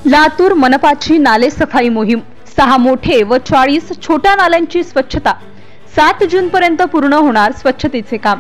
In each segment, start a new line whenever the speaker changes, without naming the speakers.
लातूर मनपाची नाले सफाई मोहीम 6 मोठे व 40 छोट्या नाल्यांची स्वच्छता 7 जून पर्यंत पूर्ण होणार स्वच्छतेचे काम।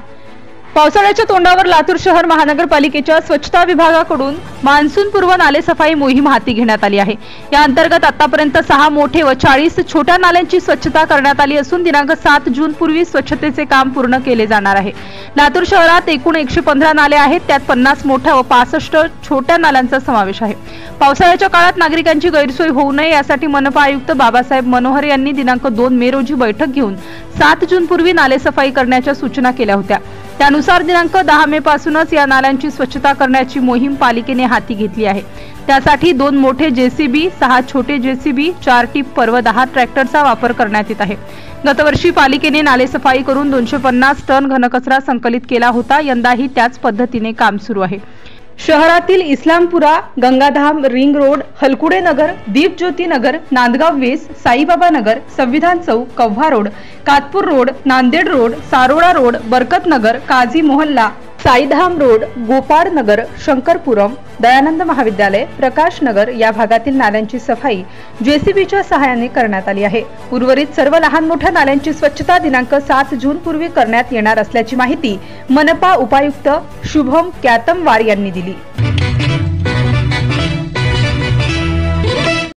पावसाळ्याच्या तोंडावर लातूर शहर महानगरपालिकेच्या स्वच्छता विभागाकडून मान्सून पूर्व नाले सफाई मोहीम हाती घेण्यात आली आहे। या अंतर्गत आतापर्यंत 6 मोठे व 40 छोट्या नाल्यांची स्वच्छता करण्यात आली असून दिनांक 7 जून पूर्वी स्वच्छतेचे काम पूर्ण केले जाणार आहे। लातूर शहरात एकूण 115 नाले आहेत, त्यात 50 मोठ्या व 65 छोट्या नाल्यांचा समावेश आहे। पावसाळ्याच्या काळात नागरिकांची गैरसोय होऊ नये यासाठी मनपा आयुक्त बाबासाहेब मनोहर यांनी दिनांक 2 मे रोजी बैठक घेऊन 7 जून पूर्वी नाले सफाई करण्याच्या सूचना केल्या होत्या। त्यानुसार दिनांक 10 मे पासूनच या नाल्यांची स्वच्छता करण्याची मोहीम पालिकेने हाती घेतली आहे। त्यासाठी 2 मोठे जेसीबी, 6 छोटे जेसीबी, 4 टिप्पर व 10 ट्रॅक्टरचा वापर करण्यात येत आहे। गतवर्षी पालिकेने नाले सफाई करून 250 टन घनकचरा संकलित केला होता। यंदाही त्याच पद्धतीने काम सुरू आहे। शहरातील Islampura, Gangadham, ring road, Halkude Nagar, Deepjyoti Nagar, Nandgaon Ves, Saibaba Nagar, Samvidhan Chowk, Kavha road, Katpur road, Nanded road, Saroda road, Barkat Nagar, Kazi Mohalla, Saidham road, Gopal Nagar, Shankarpuram, Dayanand Mahavidyalaya, Prakash नगर या भागातील नाल्यांची सफाई जेसीबीच्या सहाय्याने करण्यात आली आहे। उर्वरित सर्व लहान मोठ्या नाल्यांची स्वच्छता दिनांक 7 जून पूर्वी करण्यात येणार असल्याची माहिती मनपा उपायुक्त शुभम कॅतमवार यांनी दिली।